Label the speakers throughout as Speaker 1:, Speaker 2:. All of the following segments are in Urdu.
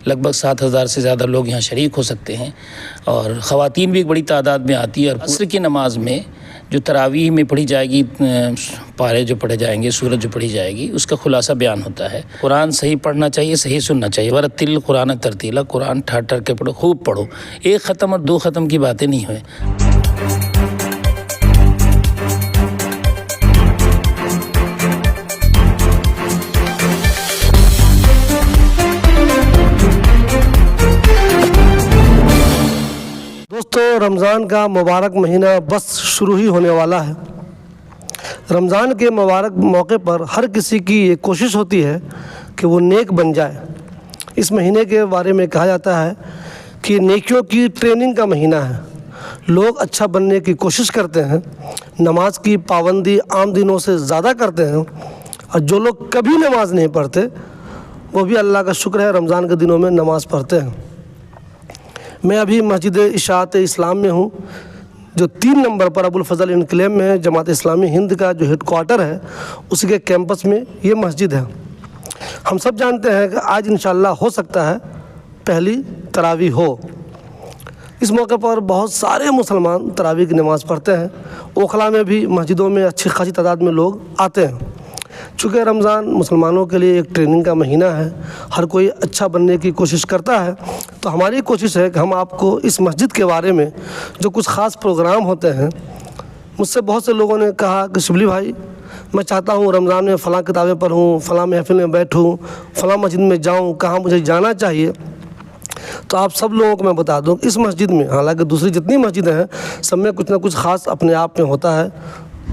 Speaker 1: لگ بھگ 7,000 سے زیادہ لوگ یہاں شریک ہو سکتے ہیں، اور خواتین بھی ایک بڑی تعداد میں آتی ہے۔ اور عصر کی نماز میں جو تراویح میں پڑھی جائے گی، پارے جو پڑھے جائیں گے، سورت جو پڑھی جائے گی، اس کا خلاصہ بیان ہوتا ہے۔ قرآن صحیح پڑھنا چاہیے، صحیح سننا چاہیے۔ ورتل قرآن ترتیلا، قرآن ٹھہر ٹھہر کے پڑھو، خوب پڑھو۔ ایک ختم اور دو ختم کی باتیں نہیں ہوئے۔
Speaker 2: دوستو، رمضان کا مبارک مہینہ بس شروع ہی ہونے والا ہے۔ رمضان کے مبارک موقع پر ہر کسی کی یہ کوشش ہوتی ہے کہ وہ نیک بن جائے۔ اس مہینے کے بارے میں کہا جاتا ہے کہ نیکیوں کی ٹریننگ کا مہینہ ہے۔ لوگ اچھا بننے کی کوشش کرتے ہیں، نماز کی پابندی عام دنوں سے زیادہ کرتے ہیں، اور جو لوگ کبھی نماز نہیں پڑھتے وہ بھی اللہ کا شکر ہے رمضان کے دنوں میں نماز پڑھتے ہیں۔ میں ابھی مسجد اشاعت اسلام میں ہوں، جو 3 نمبر پر ابوالفضل انکلیو میں ہے۔ جماعت اسلامی ہند کا جو ہیڈ کوارٹر ہے، اس کے کیمپس میں یہ مسجد ہے۔ ہم سب جانتے ہیں کہ آج انشاءاللہ ہو سکتا ہے پہلی تراویح ہو۔ اس موقع پر بہت سارے مسلمان تراویح کی نماز پڑھتے ہیں۔ اوکھلا میں بھی مسجدوں میں اچھی خاصی تعداد میں لوگ آتے ہیں۔ چونکہ رمضان مسلمانوں کے لیے ایک ٹریننگ کا مہینہ ہے، ہر کوئی اچھا بننے کی کوشش کرتا ہے، تو ہماری کوشش ہے کہ ہم آپ کو اس مسجد کے بارے میں جو کچھ خاص پروگرام ہوتے ہیں، مجھ سے بہت سے لوگوں نے کہا کہ شبلی بھائی، میں چاہتا ہوں رمضان میں فلاں کتابیں پڑھوں، فلاں محفل میں بیٹھوں، فلاں مسجد میں جاؤں، کہاں مجھے جانا چاہیے۔ تو آپ سب لوگوں کو میں بتا دوں کہ اس مسجد میں، حالانکہ دوسری جتنی مسجدیں ہیں سب میں کچھ نہ کچھ خاص اپنے آپ میں ہوتا ہے،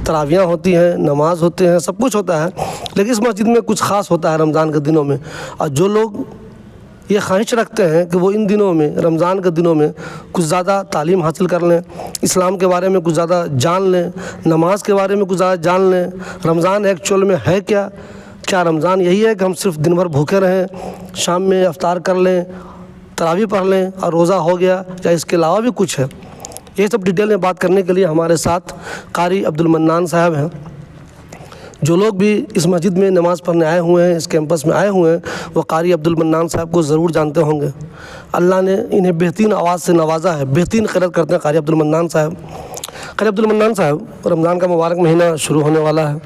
Speaker 2: تراویحیں ہوتی ہیں، نماز ہوتے ہیں، سب کچھ ہوتا ہے، لیکن اس مسجد میں کچھ خاص ہوتا ہے رمضان کے دنوں میں۔ اور جو لوگ یہ خواہش رکھتے ہیں کہ وہ ان دنوں میں، رمضان کے دنوں میں کچھ زیادہ تعلیم حاصل کر لیں، اسلام کے بارے میں کچھ زیادہ جان لیں، نماز کے بارے میں کچھ زیادہ جان لیں، رمضان ایکچوئل میں ہے کیا رمضان یہی ہے کہ ہم صرف دن بھر بھوکے رہیں، شام میں افطار کر لیں، تراویح پڑھ لیں اور روزہ ہو گیا، یا اس کے علاوہ بھی کچھ ہے؟ یہ سب ڈیٹیل میں بات کرنے کے لیے ہمارے ساتھ قاری عبدالمنان صاحب ہیں۔ جو لوگ بھی اس مسجد میں نماز پڑھنے آئے ہوئے ہیں، اس کیمپس میں آئے ہوئے ہیں، وہ قاری عبدالمنان صاحب کو ضرور جانتے ہوں گے۔ اللہ نے انہیں بہترین آواز سے نوازا ہے، بہترین قرأت کرتے ہیں قاری عبدالمنان صاحب۔ قاری عبدالمنان صاحب، رمضان کا مبارک مہینہ شروع ہونے والا ہے۔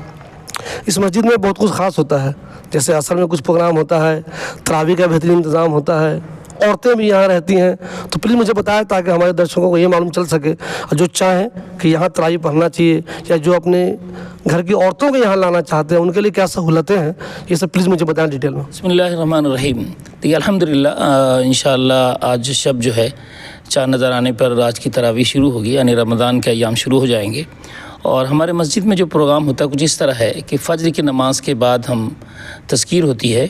Speaker 2: اس مسجد میں بہت کچھ خاص ہوتا ہے، جیسے عصر میں کچھ پروگرام ہوتا ہے، تراویح کا بہترین انتظام ہوتا ہے، عورتیں بھی یہاں رہتی ہیں۔ تو پلیز مجھے بتائیں تاکہ ہمارے درشکوں کو یہ معلوم چل سکے، اور جو چاہیں کہ یہاں تراویح پڑھنا چاہیے، یا جو اپنے گھر کی عورتوں کو یہاں لانا چاہتے ہیں، ان کے لیے کیا سہولتیں ہیں، یہ سب پلیز مجھے بتائیں ڈیٹیل میں۔
Speaker 1: بسم اللہ الرحمن الرحیم۔ دیکھیے الحمدللہ انشاءاللہ آج شب جو ہے چاند نظر آنے پر آج کی تراویح شروع ہوگی، یعنی رمضان کے ایام شروع ہو جائیں گے۔ اور ہمارے مسجد میں جو پروگرام ہوتا ہے کچھ اس طرح ہے کہ فجر کی نماز کے بعد ہم تذکیر ہوتی ہے،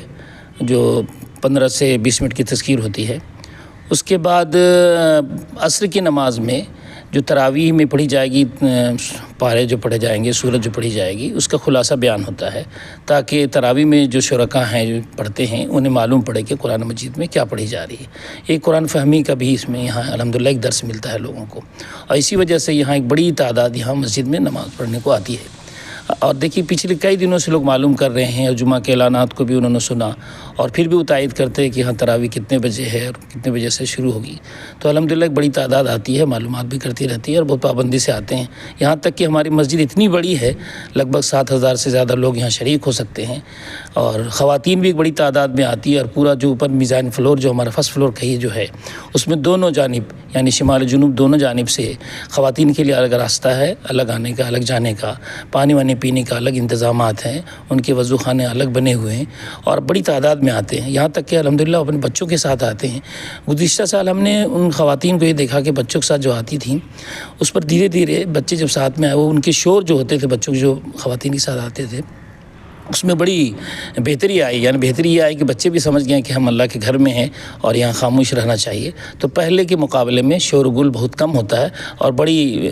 Speaker 1: جو 15 سے 20 منٹ کی تذکیر ہوتی ہے۔ اس کے بعد عصر کی نماز میں جو تراویح میں پڑھی جائے گی، پارے جو پڑھے جائیں گے، سورت جو پڑھی جائے گی، اس کا خلاصہ بیان ہوتا ہے، تاکہ تراویح میں جو شرکاء ہیں جو پڑھتے ہیں انہیں معلوم پڑے کہ قرآن مجید میں کیا پڑھی جا رہی ہے۔ ایک قرآن فہمی کا بھی اس میں یہاں الحمدللہ ایک درس ملتا ہے لوگوں کو، اور اسی وجہ سے یہاں ایک بڑی تعداد یہاں مسجد میں نماز پڑھنے کو آتی ہے۔ اور دیکھیے پچھلے کئی دنوں سے لوگ معلوم کر رہے ہیں، اور جمعہ کے اعلانات کو بھی انہوں نے سنا، اور پھر بھی وہ تائید کرتے ہیں کہ یہاں تراویح کتنے بجے ہے اور کتنے بجے سے شروع ہوگی۔ تو الحمدللہ ایک بڑی تعداد آتی ہے، معلومات بھی کرتی رہتی ہے، اور بہت پابندی سے آتے ہیں۔ یہاں تک کہ ہماری مسجد اتنی بڑی ہے، لگ بھگ 7,000 سے زیادہ لوگ یہاں شریک ہو سکتے ہیں، اور خواتین بھی ایک بڑی تعداد میں آتی ہے۔ اور پورا جو اوپر میزان فلور جو ہمارا فرسٹ فلور کہیے جو ہے، اس میں دونوں جانب یعنی شمال جنوب دونوں جانب سے خواتین کے لیے الگ راستہ ہے، الگ آنے کا، الگ جانے کا، پانی وانی پینے کا الگ انتظامات ہیں، ان کے وضو خانے الگ بنے ہوئے ہیں، اور بڑی تعداد میں آتے ہیں۔ یہاں تک کہ الحمدللہ اپنے بچوں کے ساتھ آتے ہیں۔ گزشتہ سال ہم نے ان خواتین کو یہ دیکھا کہ بچوں کے ساتھ جو آتی تھیں، اس پر دھیرے دھیرے بچے جب ساتھ میں آئے، وہ ان کے شور جو ہوتے تھے بچوں کے جو خواتین کے ساتھ آتے تھے، اس میں بڑی بہتری آئی، یعنی بہتری یہ آئی کہ بچے بھی سمجھ گئے کہ ہم اللہ کے گھر میں ہیں اور یہاں خاموش رہنا چاہیے۔ تو پہلے کے مقابلے میں شور و گل بہت کم ہوتا ہے، اور بڑی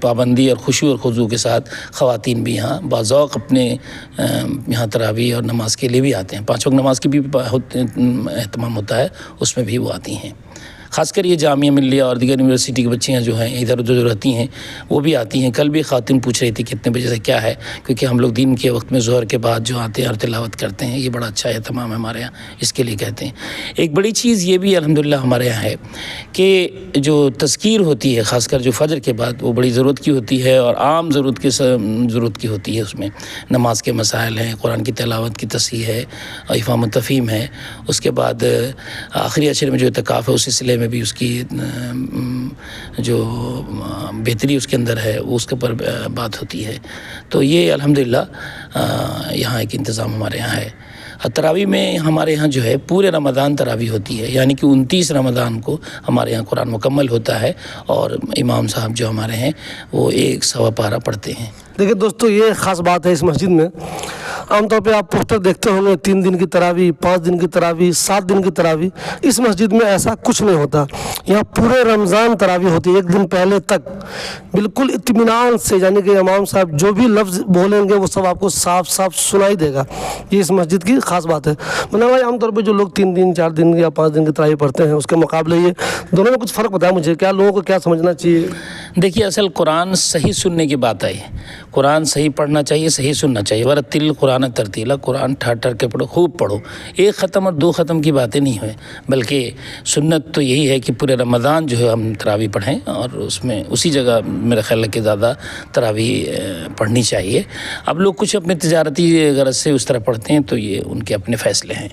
Speaker 1: پابندی اور خشوع اور خضوع کے ساتھ خواتین بھی یہاں باذوق اپنے یہاں تراویح اور نماز کے لیے بھی آتے ہیں۔ 5 وقت نماز کی بھی اہتمام ہوتا ہے، اس میں بھی وہ آتی ہیں۔ خاص کر یہ جامعہ ملیہ اور دیگر یونیورسٹی کی بچیاں جو ہیں ادھر ادھر جو رہتی ہیں وہ بھی آتی ہیں. کل بھی خاتون پوچھ رہی تھی کتنے بجے سے کیا ہے, کیونکہ ہم لوگ دن کے وقت میں ظہر کے بعد جو آتے ہیں اور تلاوت کرتے ہیں, یہ بڑا اچھا ہے تمام ہمارے یہاں, اس کے لیے کہتے ہیں. ایک بڑی چیز یہ بھی الحمدللہ ہمارے یہاں ہے کہ جو تذکیر ہوتی ہے خاص کر جو فجر کے بعد, وہ بڑی ضرورت کی ہوتی ہے اور عام ضرورت کی ہوتی ہے. اس میں نماز کے مسائل ہیں, قرآن کی تلاوت کی تصحیح ہے, افہام و تفہیم ہے. اس کے بعد آخری عشر میں جو اعتکاف ہے اس سلسلے میں بھی اس کی جو بہتری اس کے اندر ہے وہ اس کے اوپر بات ہوتی ہے. تو یہ الحمدللہ یہاں ایک انتظام ہمارے یہاں ہے. تراویح میں ہمارے یہاں جو ہے پورے رمضان تراویح ہوتی ہے, یعنی کہ 29 رمضان کو ہمارے یہاں قرآن مکمل ہوتا ہے اور امام صاحب جو ہمارے ہیں وہ 1 سوا پارہ پڑھتے ہیں.
Speaker 2: دیکھیں دوستو, یہ خاص بات ہے اس مسجد میں. عام طور پہ آپ پوسٹر دیکھتے ہوں گے 3 دن کی تراویح, 5 دن کی تراویح, 7 دن کی تراویح. اس مسجد میں ایسا کچھ نہیں ہوتا. یہاں پورے رمضان تراویح ہوتی ہے, 1 دن پہلے تک بالکل اطمینان سے, یعنی کہ امام صاحب جو بھی لفظ بولیں گے وہ سب آپ کو صاف صاف سنائی دے گا. یہ اس مسجد کی خاص بات ہے. منان بھائی, عام طور پہ جو لوگ 3 دن 4 دن یا 5 دن کی تراویح پڑھتے ہیں اس کے مقابلے یہ دونوں میں کچھ فرق بتایا مجھے, کیا لوگوں کو کیا سمجھنا چاہیے؟
Speaker 1: دیکھیے, اصل قرآن صحیح سننے کی بات آئی. قرآن صحیح پڑھنا چاہیے, صحیح سننا چاہیے. ورتل قرآن ترتیلا, قرآن ٹھہر ٹھہر کے پڑھو, خوب پڑھو. 1 ختم اور 2 ختم کی باتیں نہیں ہوئے, بلکہ سنت تو یہی ہے کہ پورے رمضان جو ہے ہم تراویح پڑھیں اور اس میں اسی جگہ میرا خیال ہے کہ زیادہ تراویح پڑھنی چاہیے. اب لوگ کچھ اپنے تجارتی غرض سے اس طرح پڑھتے ہیں تو یہ ان کے اپنے فیصلے ہیں.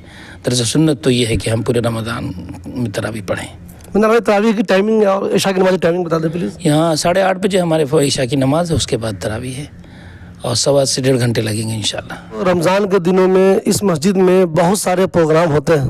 Speaker 1: دراصل سنت تو یہ ہے کہ ہم پورے رمضان میں تراویح پڑھیں.
Speaker 2: منان بھائی, تراویح کی ٹائمنگ اور عشاء کی نماز کی ٹائمنگ بتا دیں پلیز.
Speaker 1: یہاں 8:30 بجے ہمارے عشاء کی نماز ہے, اس کے بعد تراویح ہے اور 1.25 سے 1.5 گھنٹے لگیں گے انشاءاللہ.
Speaker 2: رمضان کے دنوں میں اس مسجد میں بہت سارے پروگرام ہوتے ہیں.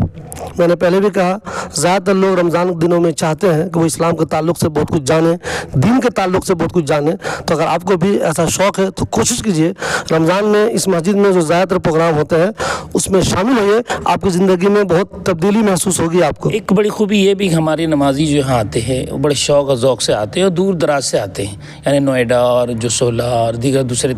Speaker 2: میں نے پہلے بھی کہا, زیادہ تر لوگ رمضان کے دنوں میں چاہتے ہیں کہ وہ اسلام کے تعلق سے بہت کچھ جانیں, دین کے تعلق سے بہت کچھ جانیں. تو اگر آپ کو بھی ایسا شوق ہے تو کوشش کیجئے رمضان میں اس مسجد میں جو زیادہ تر پروگرام ہوتے ہیں اس میں شامل ہوئے. آپ کی زندگی میں بہت تبدیلی محسوس ہوگی آپ کو.
Speaker 1: ایک بڑی خوبی یہ بھی ہمارے نمازی جو یہاں آتے ہیں وہ بڑے شوق اور ذوق سے آتے ہیں اور دور دراز سے آتے ہیں, یعنی نوئیڈا اور جو سولہ اور دیگر دوسرے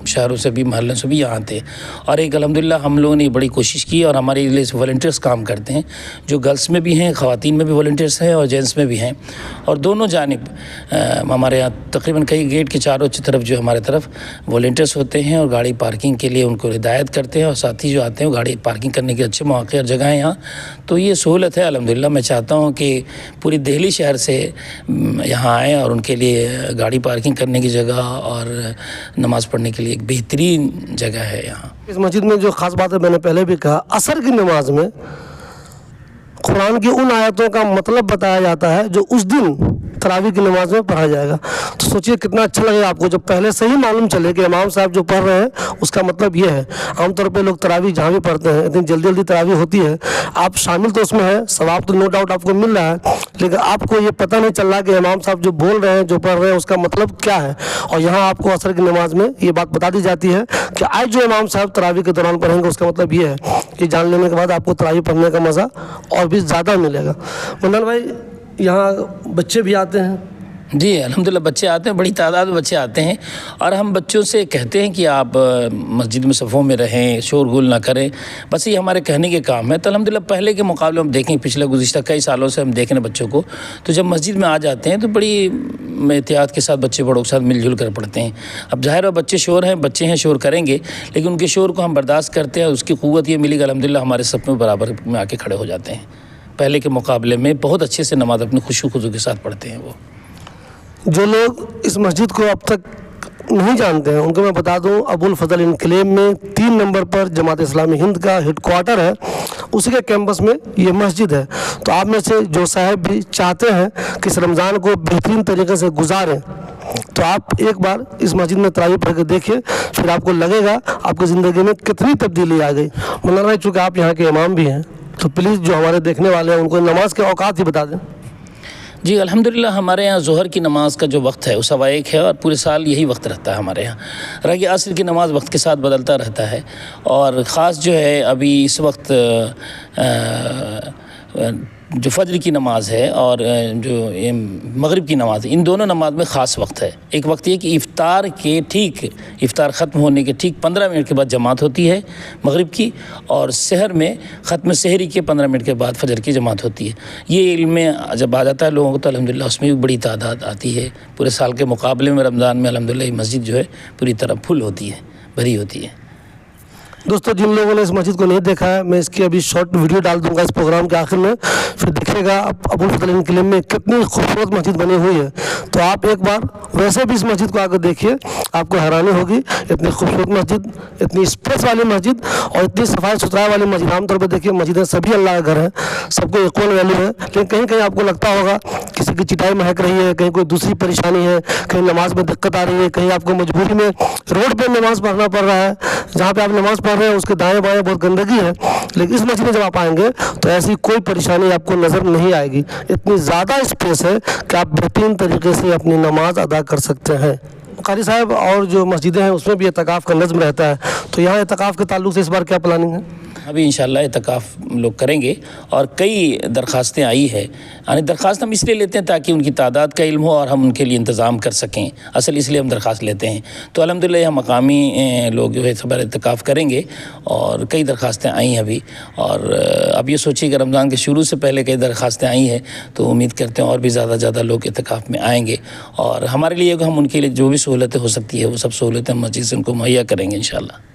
Speaker 1: شہروں سے بھی, محلوں سے بھی یہاں آتے ہیں. اور ایک الحمدللہ ہم لوگوں نے بڑی کوشش کی اور ہمارے لیے والنٹیئرس کام کرتے ہیں, جو گرلس میں بھی ہیں, خواتین میں بھی والنٹیئرس ہیں اور جینٹس میں بھی ہیں. اور دونوں جانب ہمارے یہاں تقریباً کئی گیٹ کے چاروں طرف جو ہمارے طرف والنٹیئرس ہوتے ہیں اور گاڑی پارکنگ کے لیے ان کو ہدایت کرتے ہیں اور ساتھی جو آتے ہیں وہ گاڑی پارکنگ کرنے کے اچھے مواقع اور جگہیں یہاں. تو یہ سہولت ہے الحمدللہ. میں چاہتا ہوں کہ پوری دہلی شہر سے یہاں آئیں اور ان کے لیے گاڑی پارکنگ کرنے کی جگہ اور نماز پڑھنے کے لیے ایک بہترین جگہ ہے یہاں.
Speaker 2: اس مسجد میں جو خاص بات ہے, میں نے پہلے بھی کہا, عصر کی نماز میں قرآن کی ان آیتوں کا مطلب بتایا جاتا ہے جو اس دن تراویح کی نماز میں پڑھا جائے گا. تو سوچئے کتنا اچھا لگے آپ کو جب پہلے سے ہی معلوم چلے کہ امام صاحب جو پڑھ رہے ہیں اس کا مطلب یہ ہے. عام طور پہ لوگ تراویح جہاں بھی پڑھتے ہیں اتنی جلدی جلدی تراویح ہوتی ہے, آپ شامل تو اس میں ہیں, ثواب تو نو ڈاؤٹ آپ کو مل رہا ہے, لیکن آپ کو یہ پتہ نہیں چل رہا کہ امام صاحب جو بول رہے ہیں, جو پڑھ رہے ہیں اس کا مطلب کیا ہے. اور یہاں آپ کو عصر کی نماز میں یہ بات بتا دی جاتی ہے کہ آج جو امام صاحب تراویح کے دوران پڑھیں گے اس کا مطلب یہ ہے کہ جان لینے کے بعد آپ کو تراویح پڑھنے کا مزہ اور بھی زیادہ ملے گا. منان بھائی, یہاں بچے بھی آتے ہیں؟
Speaker 1: جی الحمدللہ بچے آتے ہیں, بڑی تعداد میں بچے آتے ہیں اور ہم بچوں سے کہتے ہیں کہ آپ مسجد میں صفوں میں رہیں, شور غل نہ کریں, بس یہ ہمارے کہنے کے کام ہے. تو الحمدللہ پہلے کے مقابلے ہم دیکھیں, پچھلے گزشتہ کئی سالوں سے ہم دیکھ رہے ہیں بچوں کو, تو جب مسجد میں آ جاتے ہیں تو بڑی احتیاط کے ساتھ بچے بڑوں کے ساتھ مل جل کر پڑھتے ہیں. اب ظاہر ہے بچے شور ہیں, بچے ہیں, شور کریں گے, لیکن ان کے شور کو ہم برداشت کرتے ہیں. اس کی قوت یہ ملی کہ الحمدللہ ہمارے صف میں برابر میں آ کے کھڑے ہو جاتے ہیں. پہلے کے مقابلے میں بہت اچھے سے نماز اپنی خشوع خضوع کے ساتھ پڑھتے ہیں. وہ
Speaker 2: جو لوگ اس مسجد کو اب تک نہیں جانتے ہیں ان کو میں بتا دوں, ابو الفضل انکلیو میں 3 نمبر پر جماعت اسلامی ہند کا ہیڈ کوارٹر ہے, اسی کے کیمپس میں یہ مسجد ہے. تو آپ میں سے جو صاحب بھی چاہتے ہیں کہ اس رمضان کو بہترین طریقے سے گزاریں تو آپ ایک بار اس مسجد میں تراویح پڑھ کے دیکھیں, پھر آپ کو لگے گا آپ کی زندگی میں کتنی تبدیلی آ گئی. منان بھائی, چونکہ آپ یہاں کے امام بھی ہیں تو پلیز جو ہمارے دیکھنے والے ہیں ان کو نماز کے اوقات ہی بتا دیں.
Speaker 1: جی الحمدللہ ہمارے یہاں ظہر کی نماز کا جو وقت ہے وہ 1:15 ہے اور پورے سال یہی وقت رہتا ہے ہمارے یہاں. رہی عصر کی نماز وقت کے ساتھ بدلتا رہتا ہے اور خاص جو ہے ابھی اس وقت جو فجر کی نماز ہے اور جو مغرب کی نماز ہے، ان دونوں نماز میں خاص وقت ہے۔ ایک وقت یہ کہ افطار ختم ہونے کے ٹھیک 15 منٹ کے بعد جماعت ہوتی ہے مغرب کی، اور سحر میں ختم سحری کے 15 منٹ کے بعد فجر کی جماعت ہوتی ہے۔ یہ علم میں جب آ جاتا ہے لوگوں کو تو الحمدللہ اس میں بھی بڑی تعداد آتی ہے۔ پورے سال کے مقابلے میں رمضان میں الحمدللہ یہ مسجد جو ہے پوری طرح پھل ہوتی ہے، بھری ہوتی ہے۔
Speaker 2: دوستو، جن لوگوں نے اس مسجد کو نہیں دیکھا ہے، میں اس کی ابھی شارٹ ویڈیو ڈال دوں گا اس پروگرام کے آخر میں، پھر دیکھے گا ابوالفتح انکلیم میں کتنی خوبصورت مسجد بنی ہوئی ہے۔ تو آپ ایک بار ویسے بھی اس مسجد کو آ کر دیکھیے، آپ کو حیرانی ہوگی۔ اتنی خوبصورت مسجد، اتنی اسپیس والی مسجد اور اتنی صفائی ستھرائی والی مسجد۔ عام طور پہ دیکھیے مسجدیں سبھی اللہ کا گھر ہے، سب کو ایکول ویلیو ہے، لیکن کہیں کہیں آپ کو لگتا ہوگا کسی کی چٹائی مہک رہی ہے، کہیں کوئی دوسری پریشانی ہے، کہیں نماز میں دقت آ رہی ہے، کہیں آپ کو مجبوری میں روڈ پہ نماز پڑھنا پڑ رہا ہے، جہاں پہ آپ نماز پڑھ رہے ہیں اس کے دائیں بائیں بہت گندگی ہے۔ لیکن اس مسجد میں جب آپ آئیں گے تو ایسی کوئی پریشانی آپ کو نظر نہیں آئے گی۔ اتنی زیادہ اسپیس ہے کہ آپ بہترین طریقے سے اپنی نماز ادا کر سکتے ہیں۔ قاری صاحب، اور جو مسجدیں ہیں اس میں بھی اعتکاف کا نظم رہتا ہے، تو یہاں اعتکاف کے تعلق سے اس بار کیا پلاننگ ہے؟
Speaker 1: ابھی انشاءاللہ اعتکاف لوگ کریں گے، اور کئی درخواستیں آئی ہے۔ یعنی درخواست ہم اس لیے لیتے ہیں تاکہ ان کی تعداد کا علم ہو اور ہم ان کے لیے انتظام کر سکیں، اصل اس لیے ہم درخواست لیتے ہیں۔ تو الحمدللہ یہاں مقامی لوگ جو ہے اس بار اعتکاف کریں گے، اور کئی درخواستیں آئی ہیں ابھی، اور اب یہ سوچیے کہ رمضان کے شروع سے پہلے کئی درخواستیں آئی ہیں، تو امید کرتے ہیں اور بھی زیادہ لوگ اعتکاف میں آئیں گے، اور ہمارے لیے ہم ان کے لیے جو بھی سہولتیں ہو سکتی ہے وہ سب سہولتیں مسجد سے ان کو مہیا کریں گے انشاءاللہ۔